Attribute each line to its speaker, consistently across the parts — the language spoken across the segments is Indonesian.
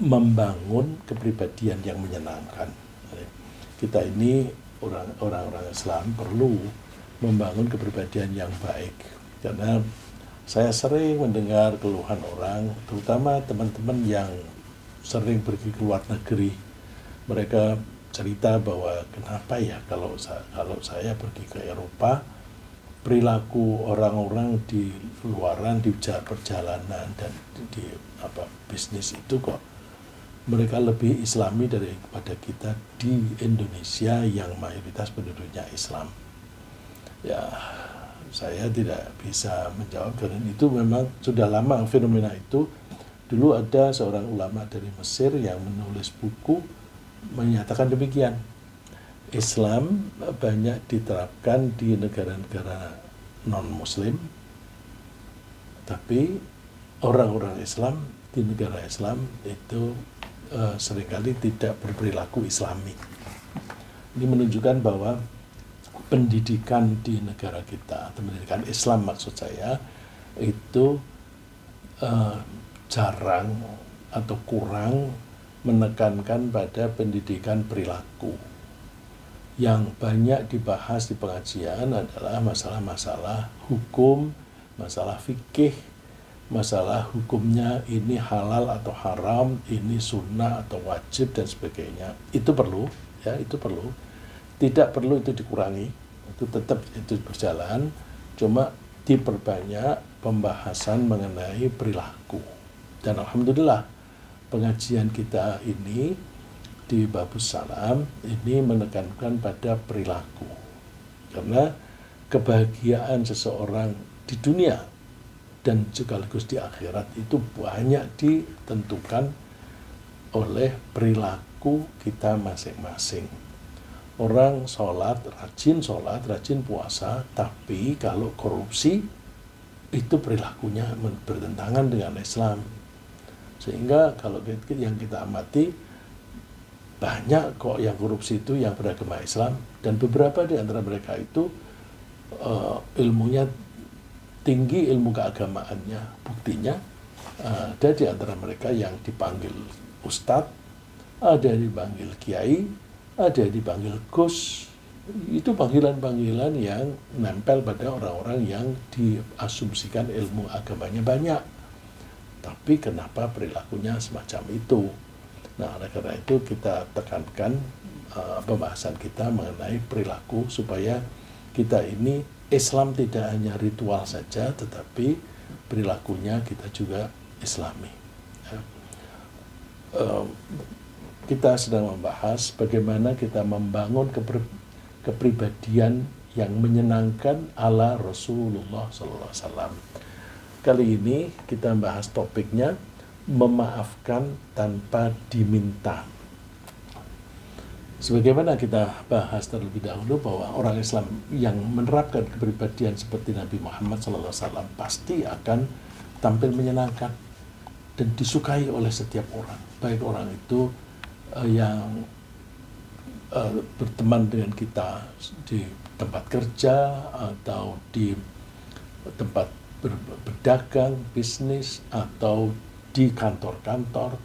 Speaker 1: membangun kepribadian yang menyenangkan. Kita ini orang-orang Islam perlu membangun kepribadian yang baik, karena saya sering mendengar keluhan orang, terutama teman-teman yang sering pergi ke luar negeri. Mereka cerita bahwa kenapa ya kalau saya pergi ke Eropa, perilaku orang-orang di luaran, di perjalanan dan di bisnis itu kok mereka lebih Islami daripada kita di Indonesia yang mayoritas penduduknya Islam. Ya, saya tidak bisa menjawab karena itu memang sudah lama fenomena itu. Dulu ada seorang ulama dari Mesir yang menulis buku menyatakan demikian. Islam banyak diterapkan di negara-negara non-Muslim, tapi orang-orang Islam di negara Islam itu seringkali tidak berperilaku Islami. Ini menunjukkan bahwa pendidikan di negara kita, pendidikan Islam maksud saya, itu jarang atau kurang menekankan pada pendidikan perilaku. Yang banyak dibahas di pengajian adalah masalah-masalah hukum, masalah fikih, masalah hukumnya ini halal atau haram, ini sunnah atau wajib dan sebagainya. Itu perlu, ya, itu perlu. Tidak perlu itu dikurangi, itu tetap itu berjalan, cuma diperbanyak pembahasan mengenai perilaku. Dan alhamdulillah pengajian kita ini di Babus Salam ini menekankan pada perilaku, karena kebahagiaan seseorang di dunia dan sekaligus di akhirat itu banyak ditentukan oleh perilaku kita masing-masing. Orang sholat, rajin puasa, tapi kalau korupsi itu perilakunya bertentangan dengan Islam. Sehingga kalau yang kita amati, banyak kok yang korupsi itu yang beragama Islam, dan beberapa di antara mereka itu ilmunya tinggi, ilmu keagamaannya. Buktinya ada di antara mereka yang dipanggil ustadz, ada yang dipanggil kiai, ada yang dipanggil gus. Itu panggilan-panggilan yang nempel pada orang-orang yang diasumsikan ilmu agamanya banyak. Tapi kenapa perilakunya semacam itu? Nah, oleh karena itu kita tekankan pembahasan kita mengenai perilaku supaya kita ini Islam tidak hanya ritual saja, tetapi perilakunya kita juga Islami. Ya. Kita sedang membahas bagaimana kita membangun kepribadian yang menyenangkan ala Rasulullah SAW. Kali ini kita bahas topiknya memaafkan tanpa diminta. Sebagaimana kita bahas terlebih dahulu bahwa orang Islam yang menerapkan kepribadian seperti Nabi Muhammad SAW pasti akan tampil menyenangkan dan disukai oleh setiap orang, baik orang itu yang berteman dengan kita di tempat kerja atau di tempat berdagang, bisnis, atau di kantor-kantor,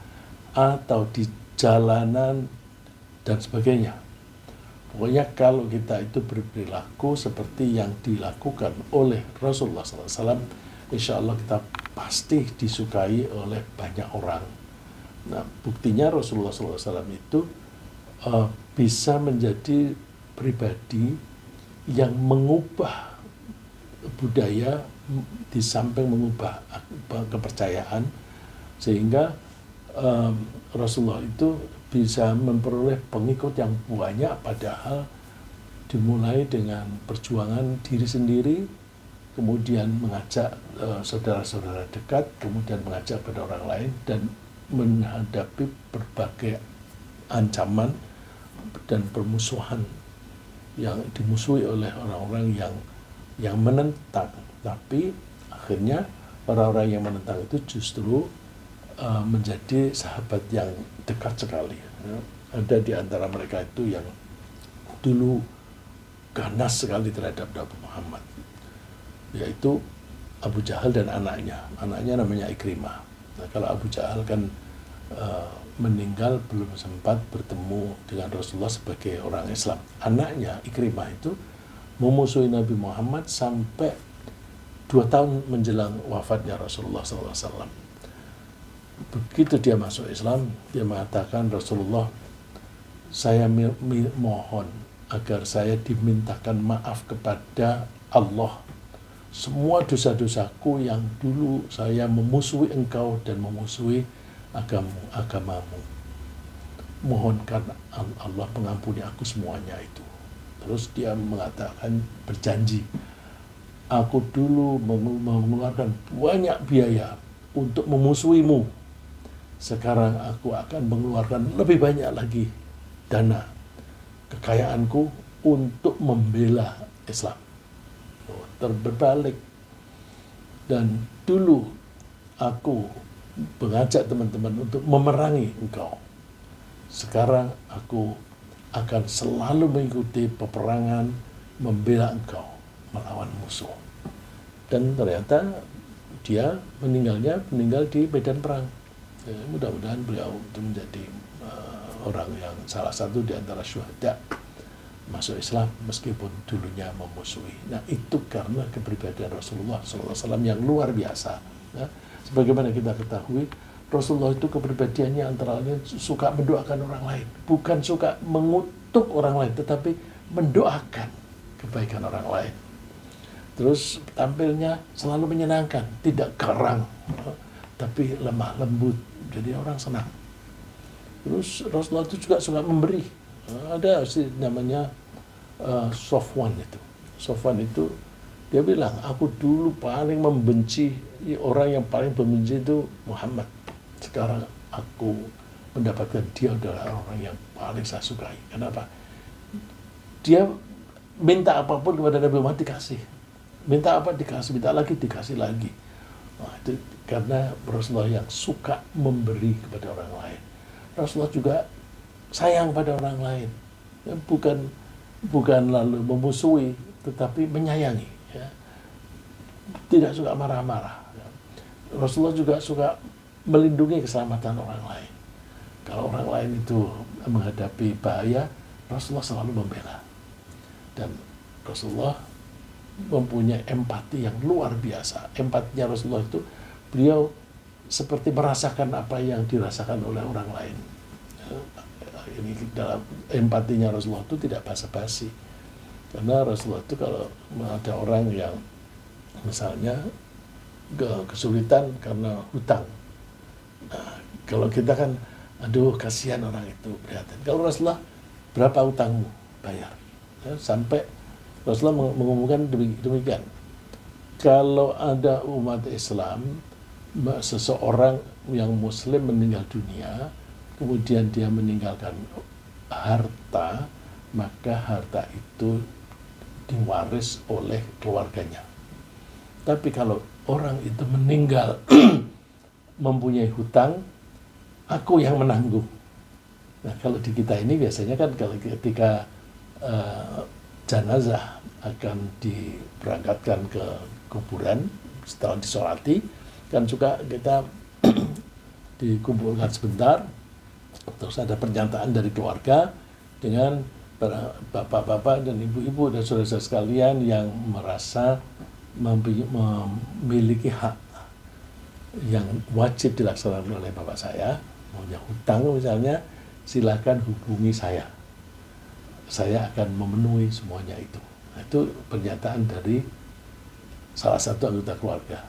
Speaker 1: atau di jalanan, dan sebagainya. Pokoknya kalau kita itu berperilaku seperti yang dilakukan oleh Rasulullah SAW, insya Allah kita pasti disukai oleh banyak orang. Nah, buktinya Rasulullah SAW itu bisa menjadi pribadi yang mengubah budaya di samping mengubah kepercayaan, sehingga Rasulullah itu bisa memperoleh pengikut yang banyak, padahal dimulai dengan perjuangan diri sendiri, kemudian mengajak saudara-saudara dekat, kemudian mengajak pada orang lain, dan menghadapi berbagai ancaman dan permusuhan yang dimusuhi oleh orang-orang yang menentang. Tapi akhirnya orang-orang yang menentang itu justru menjadi sahabat yang dekat sekali. Ya. Ada di antara mereka itu yang dulu ganas sekali terhadap Nabi Muhammad, yaitu Abu Jahal dan anaknya. Anaknya namanya Ikrimah. Nah, kalau Abu Jahal kan meninggal belum sempat bertemu dengan Rasulullah sebagai orang Islam. Anaknya Ikrimah itu memusuhi Nabi Muhammad sampai 2 tahun menjelang wafatnya Rasulullah SAW. Begitu dia masuk Islam, dia mengatakan, Rasulullah, saya mohon agar saya dimintakan maaf kepada Allah. Semua dosa-dosaku yang dulu saya memusuhi engkau dan memusuhi agamamu. Mohonkan Allah mengampuni aku semuanya itu. Terus dia mengatakan, berjanji, aku dulu mengeluarkan banyak biaya untuk memusuhimu. Sekarang aku akan mengeluarkan lebih banyak lagi dana kekayaanku untuk membela Islam. Terbalik. Dan dulu aku mengajak teman-teman untuk memerangi engkau. Sekarang aku akan selalu mengikuti peperangan membela engkau melawan musuh. Dan ternyata dia meninggal di medan perang. Mudah-mudahan beliau itu menjadi orang yang salah satu di antara syuhada masuk Islam meskipun dulunya memusuhi. Nah, itu karena kepribadian Rasulullah SAW yang luar biasa. Ya. Sebagaimana kita ketahui, Rasulullah itu kepribadiannya antara lain suka mendoakan orang lain, bukan suka mengutuk orang lain, tetapi mendoakan kebaikan orang lain. Terus tampilnya selalu menyenangkan, tidak garang, tapi lemah lembut, jadi orang senang. Terus Rasulullah itu juga suka memberi. Ada sih namanya Sofwan itu. Sofwan itu dia bilang, aku dulu paling membenci, orang yang paling membenci itu Muhammad. Sekarang aku mendapatkan dia adalah orang yang paling saya sukai. Kenapa? Dia minta apapun kepada Nabi Muhammad dikasih. Minta apa dikasih, minta lagi dikasih lagi. Nah, itu karena Rasulullah yang suka memberi kepada orang lain. Rasulullah juga sayang pada orang lain, bukan lalu memusuhi, tetapi menyayangi, ya. Tidak suka marah-marah. Ya. Rasulullah juga suka melindungi keselamatan orang lain. Kalau orang lain itu menghadapi bahaya, Rasulullah selalu membela. Dan Rasulullah mempunyai empati yang luar biasa. Empatinya Rasulullah itu, beliau seperti merasakan apa yang dirasakan oleh orang lain. Ini dalam empatinya Rasulullah itu tidak basa-basi. Karena Rasulullah itu kalau ada orang yang misalnya kesulitan karena hutang. Nah, kalau kita kan, aduh kasihan orang itu, prihatin. Kalau Rasulullah, berapa hutangmu? Bayar. Ya, sampai Rasulullah mengumumkan demikian. Kalau ada umat Islam, seseorang yang Muslim meninggal dunia, kemudian dia meninggalkan harta, maka harta itu diwaris oleh keluarganya. Tapi kalau orang itu meninggal mempunyai hutang, aku yang menanggung. Nah, kalau di kita ini biasanya kan kalau ketika jenazah akan diberangkatkan ke kuburan setelah disolati, kan juga kita dikumpulkan sebentar. Terus ada pernyataan dari keluarga dengan bapak-bapak dan ibu-ibu dan saudara-saudara sekalian yang merasa memiliki hak yang wajib dilaksanakan oleh bapak saya, punya hutang misalnya, silakan hubungi saya. Saya akan memenuhi semuanya itu. Nah, itu pernyataan dari salah satu anggota keluarga.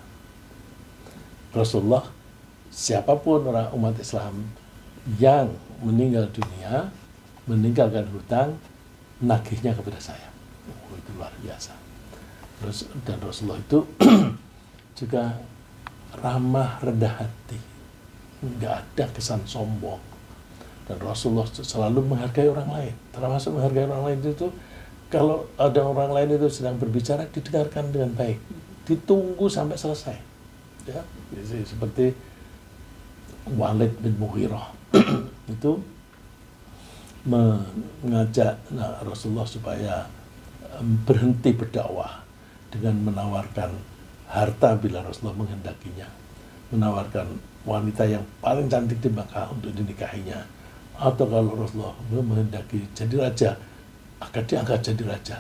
Speaker 1: Rasulullah, siapapun orang umat Islam yang meninggal dunia, meninggalkan hutang, nagihnya kepada saya. Oh, itu luar biasa. Terus, dan Rasulullah itu juga ramah, rendah hati, nggak ada kesan sombong. Dan Rasulullah selalu menghargai orang lain. Termasuk menghargai orang lain itu, kalau ada orang lain itu sedang berbicara, didengarkan dengan baik, ditunggu sampai selesai. Ya, seperti Walid bin Mughirah itu mengajak Rasulullah supaya berhenti berdakwah dengan menawarkan harta bila Rasulullah menghendakinya. menawarkan wanita yang paling cantik di Makkah untuk dinikahinya, atau kalau Rasulullah menghendaki jadi raja akan diangkat jadi raja,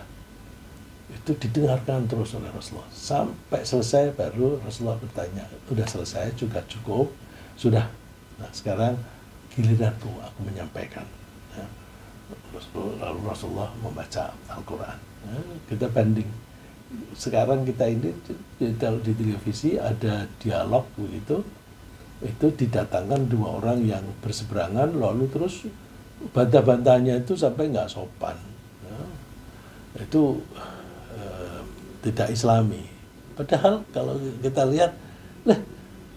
Speaker 1: itu didengarkan terus oleh Rasulullah sampai selesai. Baru Rasulullah bertanya, sudah selesai juga cukup, sudah, nah sekarang giliranku, aku menyampaikan. Ya. Lalu Rasulullah membaca Al-Quran. Ya, kita banding sekarang, kita ini kalau di televisi ada dialog begitu, itu didatangkan dua orang yang berseberangan, lalu terus bantah-bantahnya itu sampai nggak sopan. Ya. Itu tidak Islami. Padahal kalau kita lihat,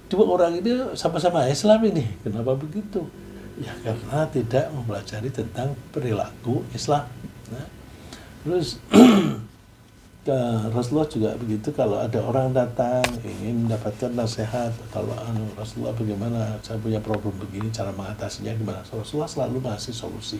Speaker 1: dua orang ini sama-sama Islam ini, kenapa begitu? Ya karena tidak mempelajari tentang perilaku Islam. Nah, terus Rasulullah juga begitu, kalau ada orang datang ingin mendapatkan nasihat, kalau Rasulullah bagaimana, saya punya problem begini, cara mengatasinya gimana, Rasulullah selalu ngasih solusi.